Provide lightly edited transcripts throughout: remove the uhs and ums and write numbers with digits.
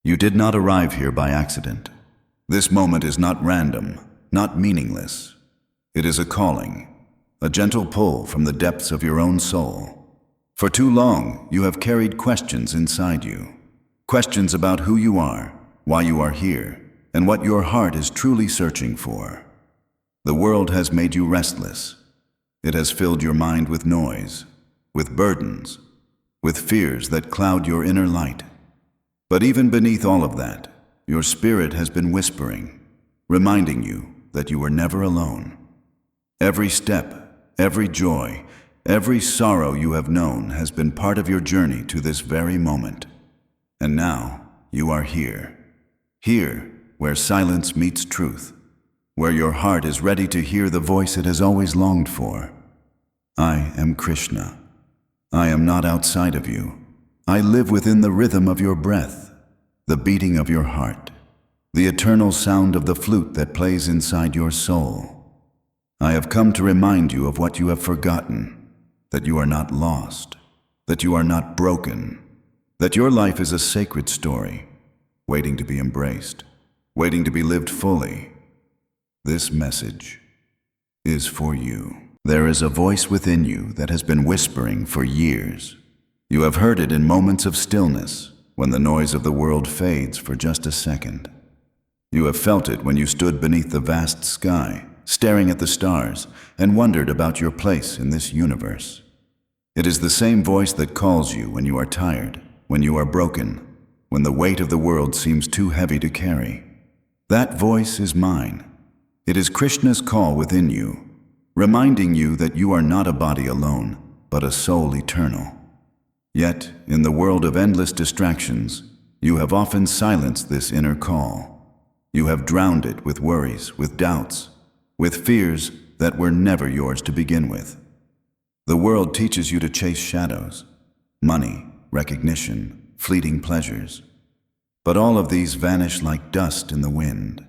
You did not arrive here by accident. This moment is not random, not meaningless. It is a calling, a gentle pull from the depths of your own soul. For too long, you have carried questions inside you. Questions about who you are, why you are here, and what your heart is truly searching for. The world has made you restless. It has filled your mind with noise, with burdens, with fears that cloud your inner light. But even beneath all of that, your spirit has been whispering, reminding you that you were never alone. Every step, every joy, every sorrow you have known has been part of your journey to this very moment. And now, you are here. Here, where silence meets truth, where your heart is ready to hear the voice it has always longed for. I am Krishna. I am not outside of you. I live within the rhythm of your breath, the beating of your heart, the eternal sound of the flute that plays inside your soul. I have come to remind you of what you have forgotten, that you are not lost, that you are not broken, that your life is a sacred story, waiting to be embraced, waiting to be lived fully. This message is for you. There is a voice within you that has been whispering for years. You have heard it in moments of stillness, when the noise of the world fades for just a second. You have felt it when you stood beneath the vast sky, staring at the stars, and wondered about your place in this universe. It is the same voice that calls you when you are tired, when you are broken, when the weight of the world seems too heavy to carry. That voice is mine. It is Krishna's call within you, reminding you that you are not a body alone, but a soul eternal. Yet, in the world of endless distractions, you have often silenced this inner call. You have drowned it with worries, with doubts, with fears that were never yours to begin with. The world teaches you to chase shadows, money, recognition, fleeting pleasures. But all of these vanish like dust in the wind,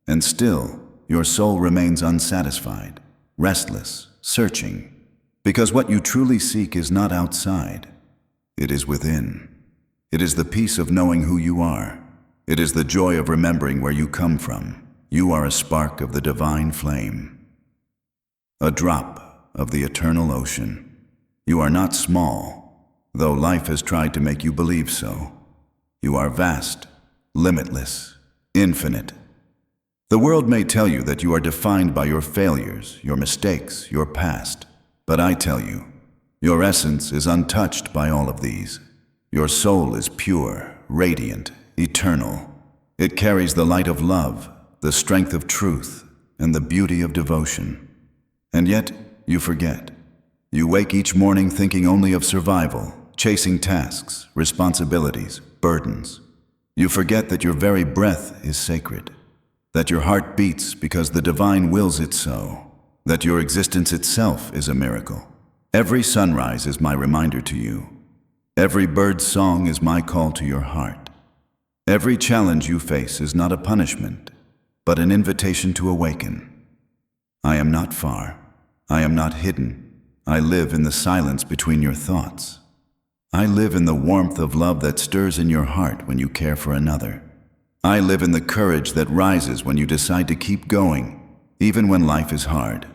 and still, your soul remains unsatisfied, restless, searching, because what you truly seek is not outside. It is within. It is the peace of knowing who you are. It is the joy of remembering where you come from. You are a spark of the divine flame, a drop of the eternal ocean. You are not small, though life has tried to make you believe so. You are vast, limitless, infinite. The world may tell you that you are defined by your failures, your mistakes, your past. But I tell you, your essence is untouched by all of these. Your soul is pure, radiant, eternal. It carries the light of love, the strength of truth, and the beauty of devotion. And yet, you forget. You wake each morning thinking only of survival, chasing tasks, responsibilities, burdens. You forget that your very breath is sacred, that your heart beats because the divine wills it so, that your existence itself is a miracle. Every sunrise is my reminder to you. Every bird's song is my call to your heart. Every challenge you face is not a punishment, but an invitation to awaken. I am not far. I am not hidden. I live in the silence between your thoughts. I live in the warmth of love that stirs in your heart when you care for another. I live in the courage that rises when you decide to keep going, even when life is hard.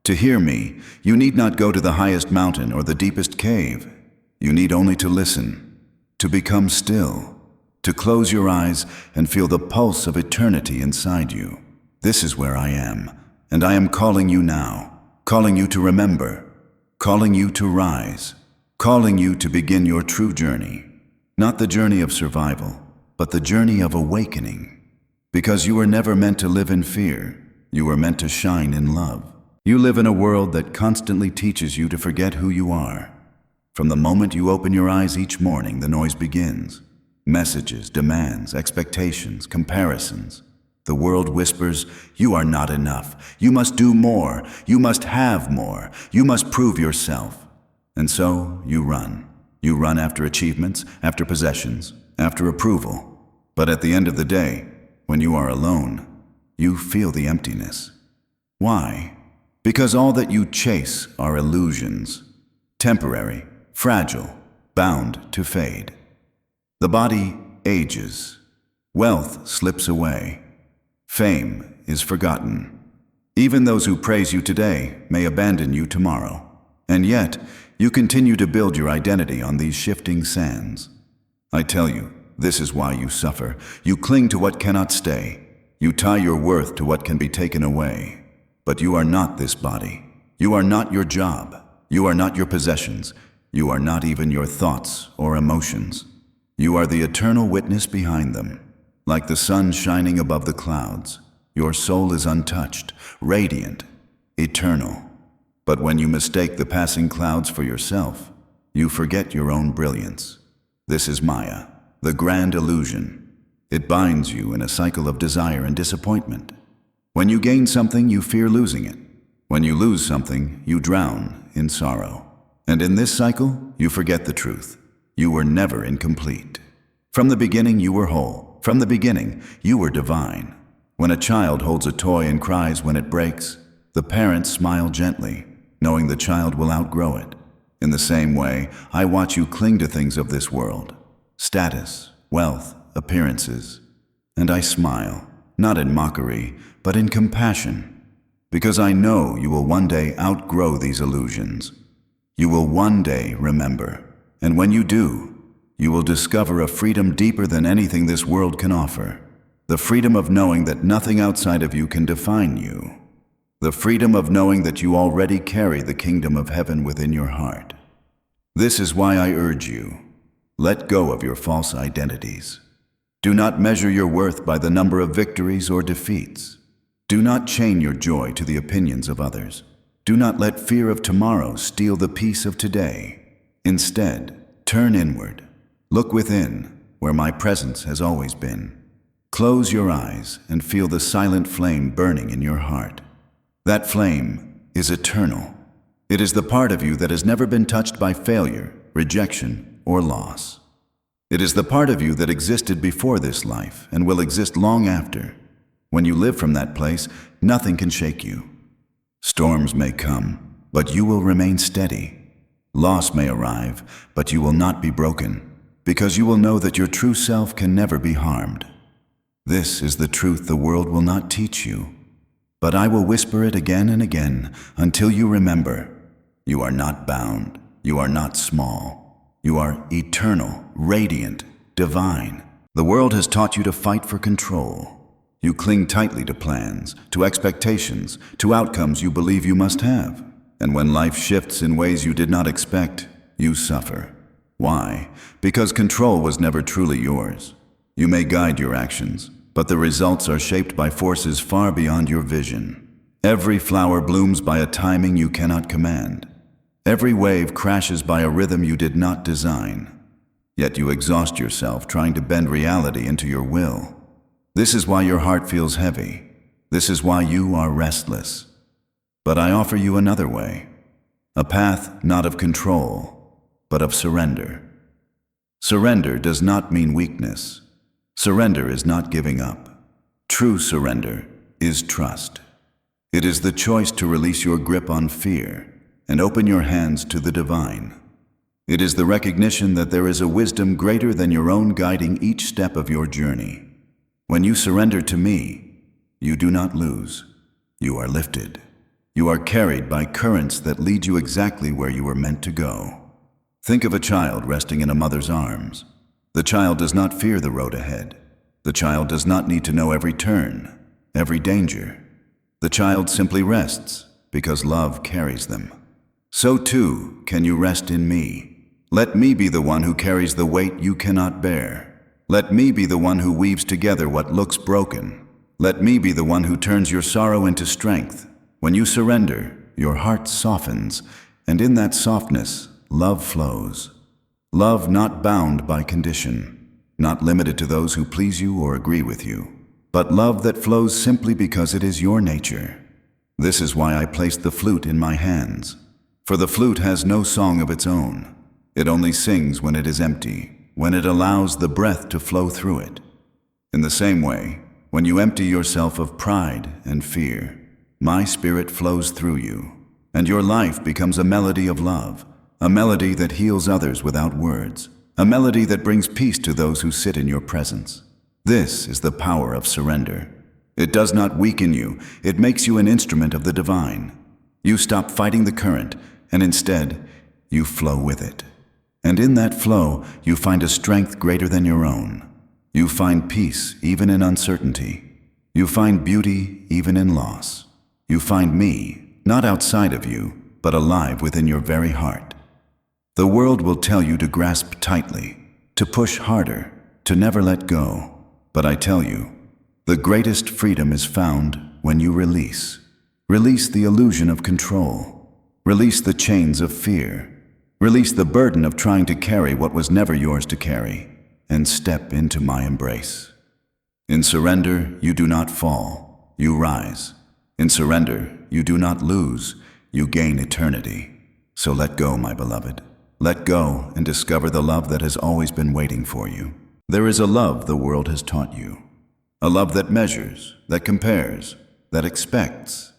To hear me, you need not go to the highest mountain or the deepest cave. You need only to listen, to become still, to close your eyes and feel the pulse of eternity inside you. This is where I am, and I am calling you now, calling you to remember, calling you to rise, calling you to begin your true journey. Not the journey of survival, but the journey of awakening. Because you were never meant to live in fear, you were meant to shine in love. You live in a world that constantly teaches you to forget who you are. From the moment you open your eyes each morning, the noise begins. Messages, demands, expectations, comparisons. The world whispers, you are not enough. You must do more. You must have more. You must prove yourself. And so you run. You run after achievements, after possessions, after approval. But at the end of the day, when you are alone, you feel the emptiness. Why? Because all that you chase are illusions, temporary, fragile, bound to fade. The body ages, Wealth slips away. Fame is forgotten. Even those who praise you today may abandon you tomorrow. And yet, you continue to build your identity on these shifting sands. I tell you, this is why you suffer. You cling to what cannot stay. You tie your worth to what can be taken away. But you are not this body. You are not your job. You are not your possessions. You are not even your thoughts or emotions. You are the eternal witness behind them. Like the sun shining above the clouds, your soul is untouched, radiant, eternal. But when you mistake the passing clouds for yourself, you forget your own brilliance. This is Maya, the grand illusion. It binds you in a cycle of desire and disappointment. When you gain something, you fear losing it. When you lose something, you drown in sorrow. And in this cycle, you forget the truth. You were never incomplete. From the beginning, you were whole. From the beginning, you were divine. When a child holds a toy and cries when it breaks, the parents smile gently, knowing the child will outgrow it. In the same way, I watch you cling to things of this world, status, wealth, appearances, and I smile, not in mockery, but in compassion, because I know you will one day outgrow these illusions. You will one day remember, and when you do, you will discover a freedom deeper than anything this world can offer. The freedom of knowing that nothing outside of you can define you. The freedom of knowing that you already carry the kingdom of heaven within your heart. This is why I urge you, let go of your false identities. Do not measure your worth by the number of victories or defeats. Do not chain your joy to the opinions of others. Do not let fear of tomorrow steal the peace of today. Instead, turn inward. Look within, where my presence has always been. Close your eyes and feel the silent flame burning in your heart. That flame is eternal. It is the part of you that has never been touched by failure, rejection, or loss. It is the part of you that existed before this life and will exist long after. When you live from that place, nothing can shake you. Storms may come, but you will remain steady. Loss may arrive, but you will not be broken, because you will know that your true self can never be harmed. This is the truth the world will not teach you, but I will whisper it again and again until you remember. You are not bound. You are not small. You are eternal, radiant, divine. The world has taught you to fight for control. You cling tightly to plans, to expectations, to outcomes you believe you must have. And when life shifts in ways you did not expect, you suffer. Why? Because control was never truly yours. You may guide your actions, but the results are shaped by forces far beyond your vision. Every flower blooms by a timing you cannot command. Every wave crashes by a rhythm you did not design. Yet you exhaust yourself trying to bend reality into your will. This is why your heart feels heavy. This is why you are restless. But I offer you another way, a path not of control, but of surrender. Surrender does not mean weakness. Surrender is not giving up. True surrender is trust. It is the choice to release your grip on fear and open your hands to the divine. It is the recognition that there is a wisdom greater than your own guiding each step of your journey. When you surrender to me, you do not lose. You are lifted. You are carried by currents that lead you exactly where you were meant to go. Think of a child resting in a mother's arms. The child does not fear the road ahead. The child does not need to know every turn, every danger. The child simply rests because love carries them. So too can you rest in me. Let me be the one who carries the weight you cannot bear. Let me be the one who weaves together what looks broken. Let me be the one who turns your sorrow into strength. When you surrender, your heart softens, and in that softness, love flows. Love not bound by condition, not limited to those who please you or agree with you, but love that flows simply because it is your nature. This is why I placed the flute in my hands. For the flute has no song of its own. It only sings when it is empty, when it allows the breath to flow through it. In the same way, when you empty yourself of pride and fear, my spirit flows through you, and your life becomes a melody of love, a melody that heals others without words, a melody that brings peace to those who sit in your presence. This is the power of surrender. It does not weaken you, it makes you an instrument of the divine. You stop fighting the current, and instead, you flow with it. And in that flow, you find a strength greater than your own. You find peace even in uncertainty. You find beauty even in loss. You find me, not outside of you, but alive within your very heart. The world will tell you to grasp tightly, to push harder, to never let go. But I tell you, the greatest freedom is found when you release. Release the illusion of control. Release the chains of fear. Release the burden of trying to carry what was never yours to carry, and step into my embrace. In surrender, you do not fall, you rise. In surrender, you do not lose, you gain eternity. So let go, my beloved. Let go and discover the love that has always been waiting for you. There is a love the world has taught you. A love that measures, that compares, that expects.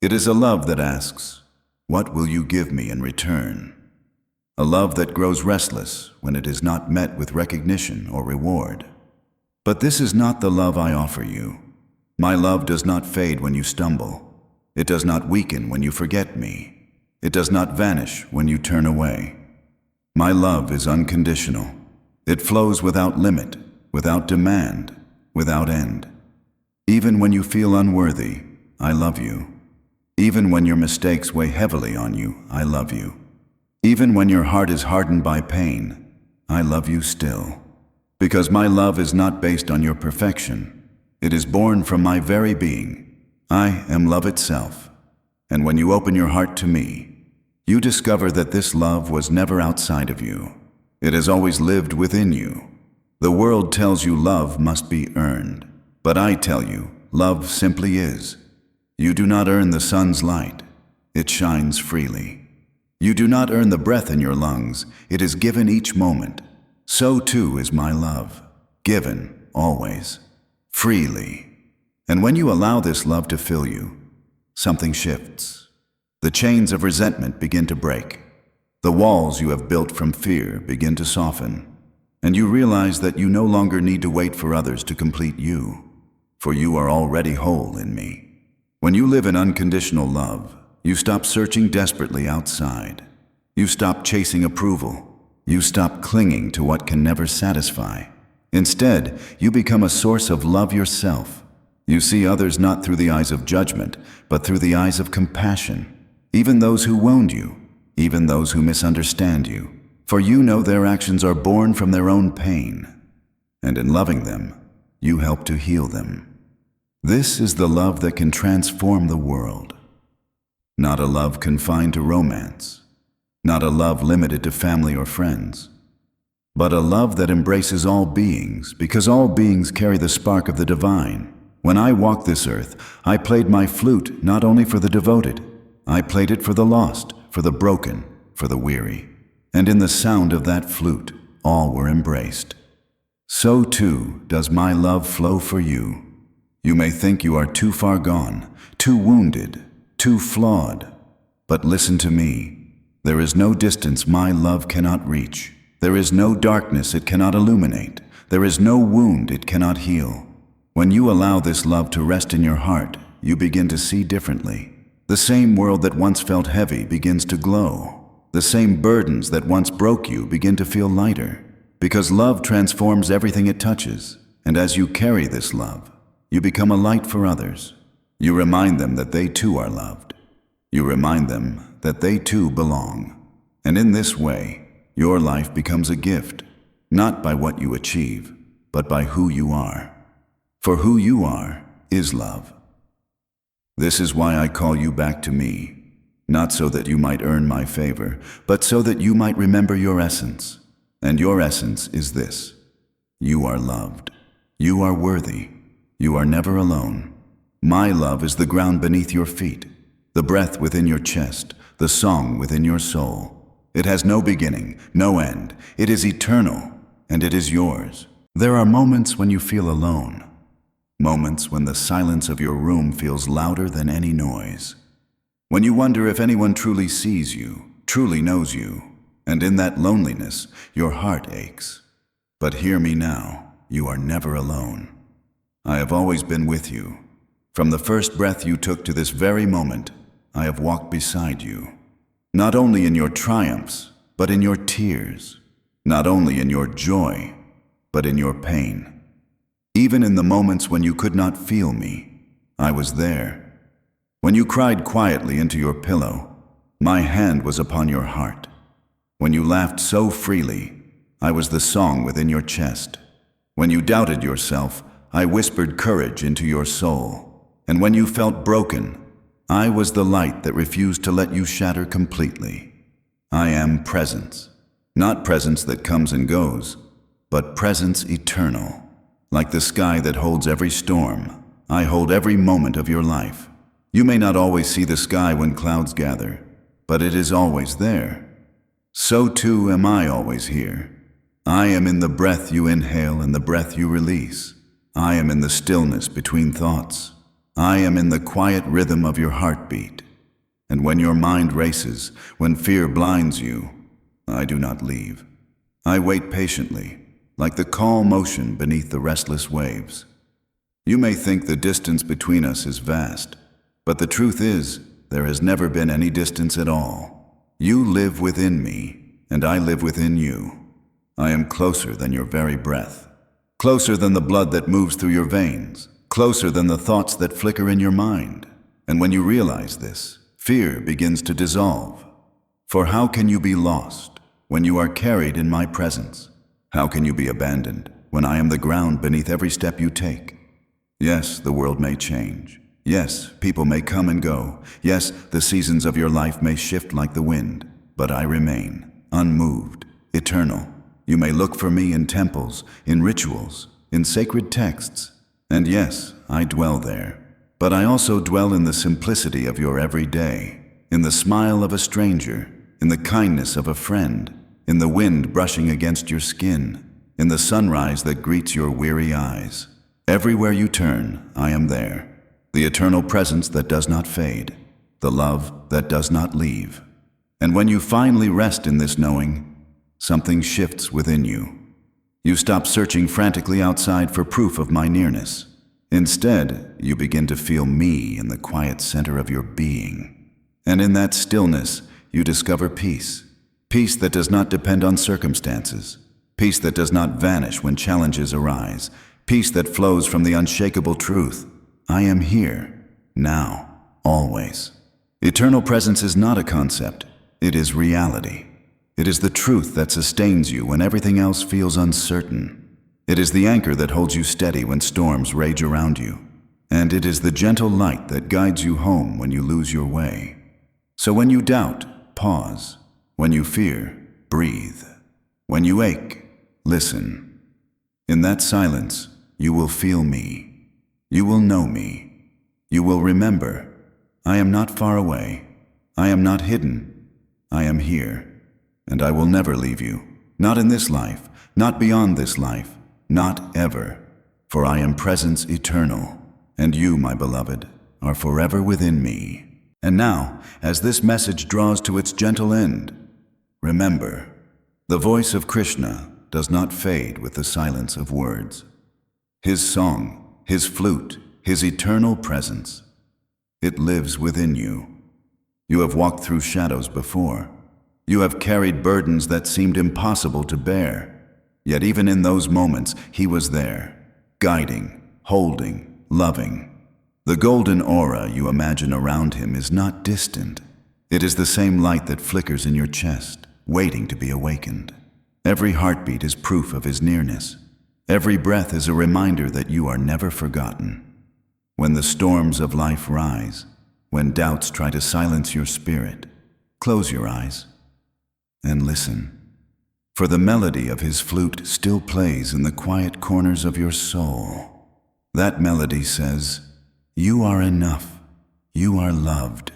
It is a love that asks, "What will you give me in return?" A love that grows restless when it is not met with recognition or reward. But this is not the love I offer you. My love does not fade when you stumble. It does not weaken when you forget me. It does not vanish when you turn away. My love is unconditional. It flows without limit, without demand, without end. Even when you feel unworthy, I love you. Even when your mistakes weigh heavily on you, I love you. Even when your heart is hardened by pain, I love you still. Because my love is not based on your perfection. It is born from my very being. I am love itself. And when you open your heart to me, you discover that this love was never outside of you. It has always lived within you. The world tells you love must be earned. But I tell you, love simply is. You do not earn the sun's light. It shines freely. You do not earn the breath in your lungs. It is given each moment. So too is my love. Given, always. Freely. And when you allow this love to fill you, something shifts. The chains of resentment begin to break. The walls you have built from fear begin to soften. And you realize that you no longer need to wait for others to complete you, for you are already whole in me. When you live in unconditional love, you stop searching desperately outside. You stop chasing approval. You stop clinging to what can never satisfy. Instead, you become a source of love yourself. You see others not through the eyes of judgment, but through the eyes of compassion. Even those who wound you, even those who misunderstand you. For you know their actions are born from their own pain. And in loving them, you help to heal them. This is the love that can transform the world. Not a love confined to romance. Not a love limited to family or friends. But a love that embraces all beings, because all beings carry the spark of the divine. When I walked this earth, I played my flute not only for the devoted. I played it for the lost, for the broken, for the weary. And in the sound of that flute, all were embraced. So too does my love flow for you. You may think you are too far gone, too wounded, too flawed. But listen to me. There is no distance my love cannot reach. There is no darkness it cannot illuminate. There is no wound it cannot heal. When you allow this love to rest in your heart, you begin to see differently. The same world that once felt heavy begins to glow. The same burdens that once broke you begin to feel lighter. Because love transforms everything it touches. And as you carry this love, you become a light for others. You remind them that they too are loved. You remind them that they too belong. And in this way, your life becomes a gift, not by what you achieve, but by who you are. For who you are is love. This is why I call you back to me, not so that you might earn my favor, but so that you might remember your essence. And your essence is this: you are loved. You are worthy. You are never alone. My love is the ground beneath your feet, the breath within your chest, the song within your soul. It has no beginning, no end. It is eternal, and it is yours. There are moments when you feel alone, moments when the silence of your room feels louder than any noise, when you wonder if anyone truly sees you, truly knows you, and in that loneliness, your heart aches. But hear me now. you are never alone. I have always been with you. From the first breath you took to this very moment, I have walked beside you. Not only in your triumphs, but in your tears. Not only in your joy, but in your pain. Even in the moments when you could not feel me, I was there. When you cried quietly into your pillow, my hand was upon your heart. When you laughed so freely, I was the song within your chest. When you doubted yourself, I whispered courage into your soul. And when you felt broken, I was the light that refused to let you shatter completely. I am presence. Not presence that comes and goes, but presence eternal. Like the sky that holds every storm, I hold every moment of your life. You may not always see the sky when clouds gather, but it is always there. So too am I always here. I am in the breath you inhale and the breath you release. I am in the stillness between thoughts. I am in the quiet rhythm of your heartbeat. And when your mind races, when fear blinds you, I do not leave. I wait patiently, like the calm ocean beneath the restless waves. You may think the distance between us is vast, but the truth is, there has never been any distance at all. You live within me, and I live within you. I am closer than your very breath, closer than the blood that moves through your veins, closer than the thoughts that flicker in your mind. And when you realize this, fear begins to dissolve. For how can you be lost when you are carried in my presence? How can you be abandoned when I am the ground beneath every step you take? Yes, the world may change. Yes, people may come and go. Yes, the seasons of your life may shift like the wind. But I remain, unmoved, eternal. You may look for me in temples, in rituals, in sacred texts. And yes, I dwell there. But I also dwell in the simplicity of your everyday, in the smile of a stranger, in the kindness of a friend, in the wind brushing against your skin, in the sunrise that greets your weary eyes. Everywhere you turn, I am there. The eternal presence that does not fade, the love that does not leave. And when you finally rest in this knowing, something shifts within you. You stop searching frantically outside for proof of my nearness. Instead, you begin to feel me in the quiet center of your being. And in that stillness, you discover peace. Peace that does not depend on circumstances. Peace that does not vanish when challenges arise. Peace that flows from the unshakable truth. I am here, now, always. Eternal presence is not a concept. It is reality. It is the truth that sustains you when everything else feels uncertain. It is the anchor that holds you steady when storms rage around you. And it is the gentle light that guides you home when you lose your way. So when you doubt, pause. When you fear, breathe. When you ache, listen. In that silence, you will feel me. You will know me. You will remember. I am not far away. I am not hidden. I am here. And I will never leave you. Not in this life, not beyond this life, not ever. For I am presence eternal. And you, my beloved, are forever within me. And now, as this message draws to its gentle end, remember, the voice of Krishna does not fade with the silence of words. His song, his flute, his eternal presence, it lives within you. You have walked through shadows before. You have carried burdens that seemed impossible to bear. Yet even in those moments, he was there, guiding, holding, loving. The golden aura you imagine around him is not distant. It is the same light that flickers in your chest, waiting to be awakened. Every heartbeat is proof of his nearness. Every breath is a reminder that you are never forgotten. When the storms of life rise, when doubts try to silence your spirit, close your eyes and listen. For the melody of his flute still plays in the quiet corners of your soul. That melody says, "You are enough. You are loved.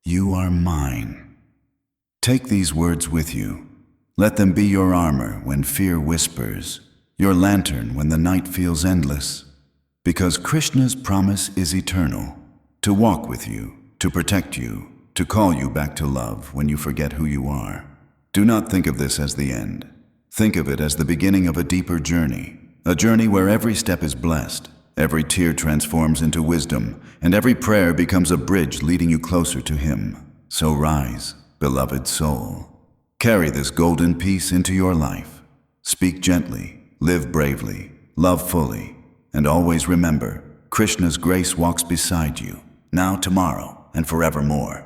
You are mine." Take these words with you. Let them be your armor when fear whispers, your lantern when the night feels endless. Because Krishna's promise is eternal, to walk with you, to protect you, to call you back to love when you forget who you are. Do not think of this as the end. Think of it as the beginning of a deeper journey, A journey where every step is blessed, every tear transforms into wisdom, and every prayer becomes a bridge leading you closer to Him. So rise, beloved soul. Carry this golden peace into your life. Speak gently, live bravely, love fully, and always remember, Krishna's grace walks beside you, now, tomorrow, and forevermore.